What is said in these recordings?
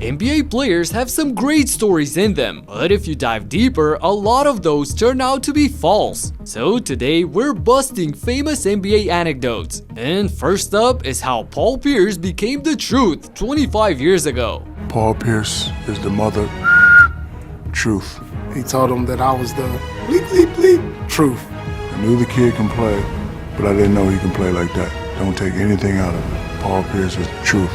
NBA players have some great stories in them, but if you dive deeper, a lot of those turn out to be false. So today we're busting famous NBA anecdotes. And first up is how Paul Pierce became the truth 25 years ago. Paul Pierce is the mother truth. He told him that I was the bleep, bleep, bleep truth. I knew the kid can play, but I didn't know he can play like that. Don't take anything out of it. Paul Pierce is the truth.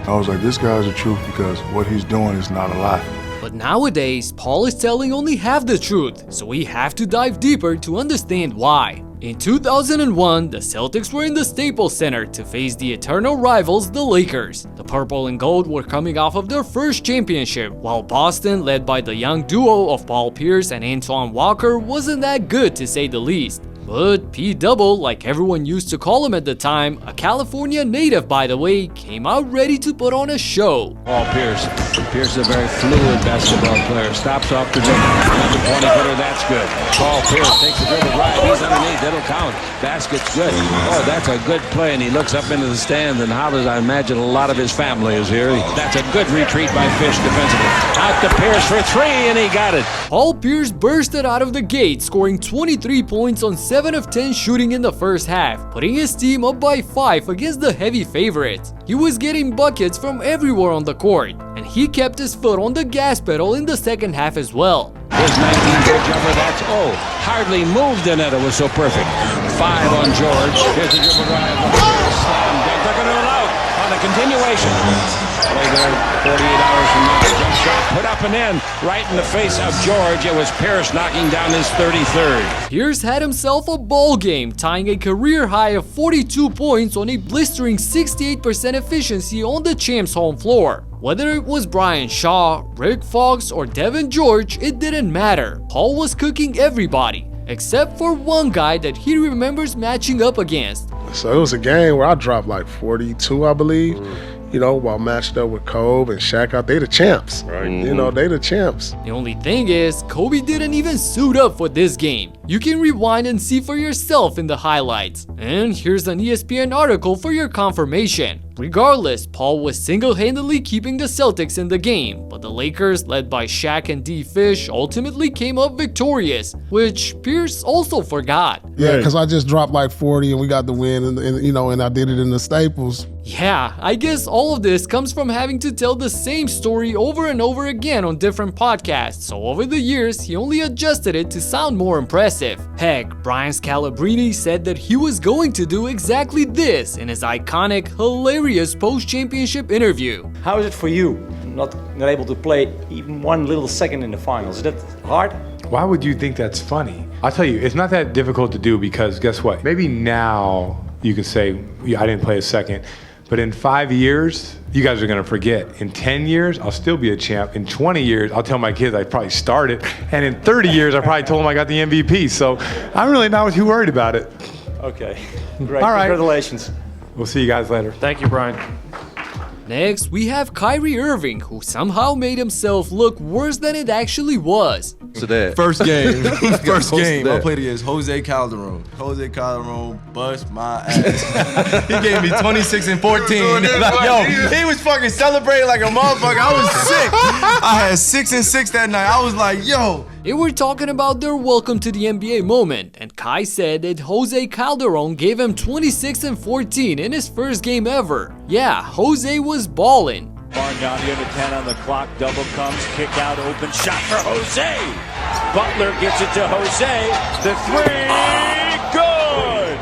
I was like, this guy's the truth because what he's doing is not a lie. But nowadays, Paul is telling only half the truth, so we have to dive deeper to understand why. In 2001, the Celtics were in the Staples Center to face the eternal rivals, the Lakers. The purple and gold were coming off of their first championship, while Boston, led by the young duo of Paul Pierce and Antoine Walker, wasn't that good to say the least. But P-Double, like everyone used to call him at the time, a California native by the way, came out ready to put on a show. Paul Pierce. Pierce is a very fluid basketball player. Stops off the dribble. Another 20-footer, that's good. Paul Pierce takes the dribble right. He's underneath. That'll count. Basket's good. Oh, that's a good play. And he looks up into the stands and hollers. I imagine a lot of his family is here. That's a good retreat by Fish defensively. Out to Pierce for three, and he got it. Paul Pierce bursted out of the gate, scoring 23 points on 7 of 10 shooting in the first half, putting his team up by 5 against the heavy favorites. He was getting buckets from everywhere on the court, and he kept his foot on the gas pedal in the second half as well. His 19-foot jumper, that's, hardly moved the net. It was so perfect. 5 on George. Here's the dribble drive. Slam dunk. They're going to allow on the continuation. Play there 48 hours from now. Jump shot put up and in right in the face of George. It was Pierce knocking down his 33rd. Pierce had himself a ball game, tying a career high of 42 points on a blistering 68% efficiency on the champs' home floor. Whether it was Brian Shaw, Rick Fox, or Devean George, it didn't matter. Paul was cooking everybody, except for one guy that he remembers matching up against. So it was a game where I dropped like 42, I believe. You know, while matched up with Kobe and Shaq out, they the champs. Right. You know, they the champs. The only thing is, Kobe didn't even suit up for this game. You can rewind and see for yourself in the highlights. And here's an ESPN article for your confirmation. Regardless, Paul was single-handedly keeping the Celtics in the game, but the Lakers, led by Shaq and D-Fish, ultimately came up victorious, which Pierce also forgot. Yeah, because I just dropped like 40 and we got the win, and I did it in the Staples. Yeah, I guess all of this comes from having to tell the same story over and over again on different podcasts, so over the years, he only adjusted it to sound more impressive. Heck, Brian Scalabrine said that he was going to do exactly this in his iconic, hilarious post-championship interview. How is it for you, not able to play even one little second in the finals? Is that hard? Why would you think that's funny? I'll tell you, it's not that difficult to do because guess what? Maybe now you can say, yeah, I didn't play a second. But in 5 years, you guys are gonna forget. In 10 years, I'll still be a champ. In 20 years, I'll tell my kids I probably started. And in 30 years, I probably told them I got the MVP. So I'm really not too worried about it. Okay, great, All right. Congratulations. We'll see you guys later. Thank you, Brian. Next, we have Kyrie Irving, who somehow made himself look worse than it actually was. So that First game, first game, I that. played against Jose Calderon. Jose Calderon bust my ass. He gave me 26 and 14. Like, yo, he was fucking celebrating like a motherfucker. I was sick. I had 6 and 6 that night. I was like, yo. They were talking about their welcome to the NBA moment, and Kai said that Jose Calderon gave him 26 and 14 in his first game ever. Yeah, Jose was ballin'. Barn down here to 10 on the clock. Double comes, kick out, open shot for Jose. Butler gets it to Jose. The three, good!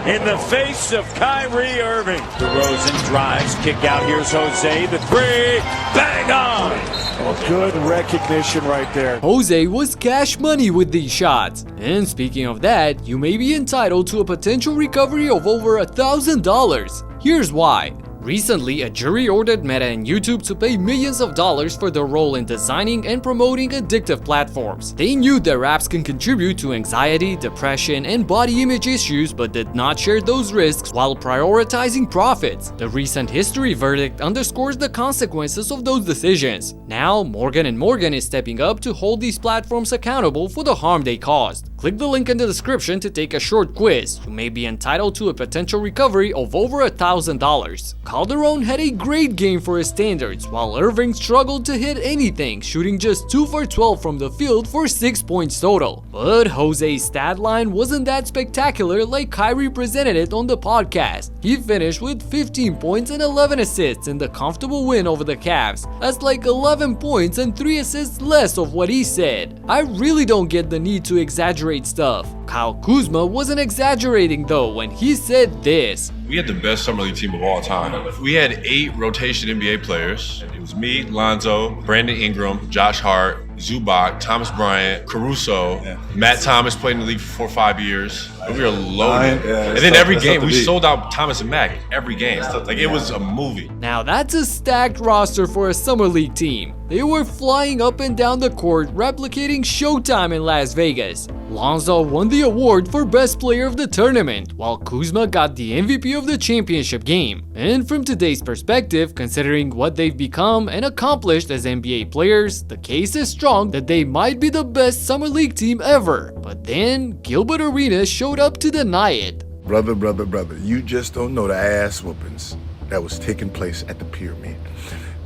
In the face of Kyrie Irving. DeRozan drives, kick out. Here's Jose. The three, bang on! Good recognition right there. Jose was cash money with these shots. And speaking of that, you may be entitled to a potential recovery of over $1,000. Here's why. Recently, a jury ordered Meta and YouTube to pay millions of dollars for their role in designing and promoting addictive platforms. They knew their apps can contribute to anxiety, depression, and body image issues, but did not share those risks while prioritizing profits. The recent history verdict underscores the consequences of those decisions. Now, Morgan & Morgan is stepping up to hold these platforms accountable for the harm they caused. Click the link in the description to take a short quiz. You may be entitled to a potential recovery of over $1,000. Calderon had a great game for his standards, while Irving struggled to hit anything, shooting just 2 for 12 from the field for 6 points total. But Jose's stat line wasn't that spectacular like Kyrie presented it on the podcast. He finished with 15 points and 11 assists in the comfortable win over the Cavs. That's like 11 points and 3 assists less of what he said. I really don't get the need to exaggerate stuff. Kyle Kuzma wasn't exaggerating though when he said this. We had the best summer league team of all time. We had 8 rotation NBA players. It was me, Lonzo, Brandon Ingram, Josh Hart, Zubac, Thomas Bryant, Caruso. Matt Thomas played in the league for 4 or 5 years. We were loaded. And then every game, we sold out Thomas and Mack every game. Like, it was a movie. Now that's a stacked roster for a summer league team. They were flying up and down the court, replicating Showtime in Las Vegas. Lonzo won the award for best player of the tournament, while Kuzma got the MVP of the championship game. And from today's perspective, considering what they've become and accomplished as NBA players, the case is strong that they might be the best summer league team ever. But then Gilbert Arenas showed up to deny it. Brother, you just don't know the ass whoopings that was taking place at the Pyramid.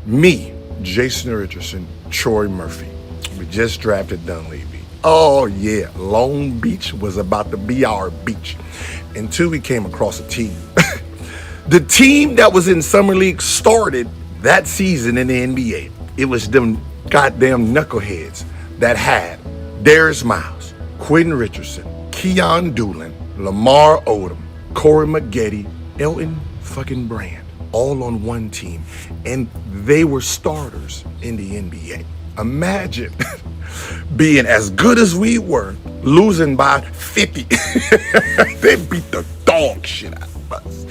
Me, Jason Richardson, Troy Murphy, we just drafted Dunleavy. Oh yeah, Long Beach was about to be our beach until we came across a team. The team that was in Summer League started that season in the NBA. It was them goddamn knuckleheads that had Darius Miles, Quentin Richardson, Keon Doolin, Lamar Odom, Corey Maggette, Elton fucking Brand, all on one team, and they were starters in the NBA. Imagine being as good as we were, losing by 50. They beat the dog shit out of us.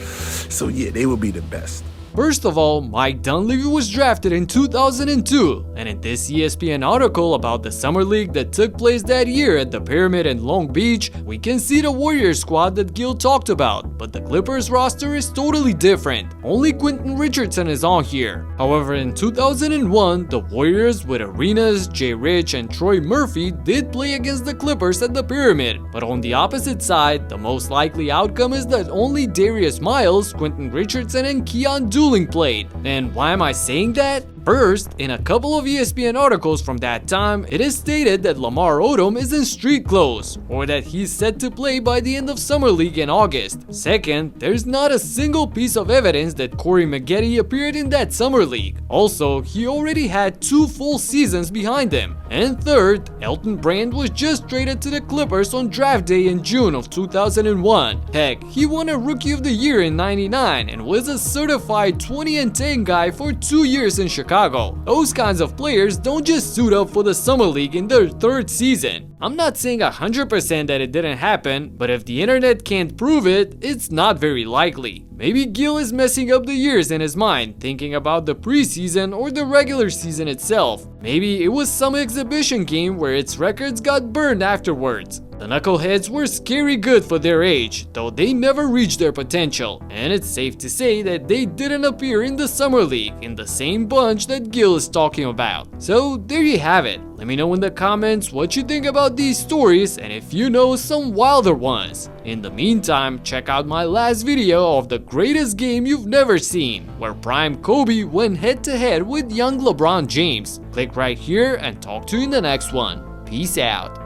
So yeah, they will be the best. First of all, Mike Dunleavy was drafted in 2002, and in this ESPN article about the summer league that took place that year at the Pyramid in Long Beach, we can see the Warriors squad that Gil talked about, but the Clippers roster is totally different. Only Quentin Richardson is on here. However, in 2001, the Warriors with Arenas, Jay Rich, and Troy Murphy did play against the Clippers at the Pyramid, but on the opposite side, the most likely outcome is that only Darius Miles, Quentin Richardson, and Keon Doolin played. And why am I saying that? First, in a couple of ESPN articles from that time, it is stated that Lamar Odom is in street clothes, or that he's set to play by the end of Summer League in August. Second, there's not a single piece of evidence that Corey Maggette appeared in that Summer League. Also, he already had 2 full seasons behind him. And third, Elton Brand was just traded to the Clippers on draft day in June of 2001. Heck, he won a Rookie of the Year in '99 and was a certified 20-10 guy for 2 years in Chicago. Those kinds of players don't just suit up for the Summer League in their 3rd season. I'm not saying 100% that it didn't happen, but if the internet can't prove it, it's not very likely. Maybe Gil is messing up the years in his mind, thinking about the preseason or the regular season itself. Maybe it was some exhibition game where its records got burned afterwards. The Knuckleheads were scary good for their age, though they never reached their potential, and it's safe to say that they didn't appear in the Summer League in the same bunch that Gil is talking about. So there you have it. Let me know in the comments what you think about these stories and if you know some wilder ones. In the meantime, check out my last video of the greatest game you've never seen, where Prime Kobe went head to head with young LeBron James. Click right here and talk to you in the next one. Peace out.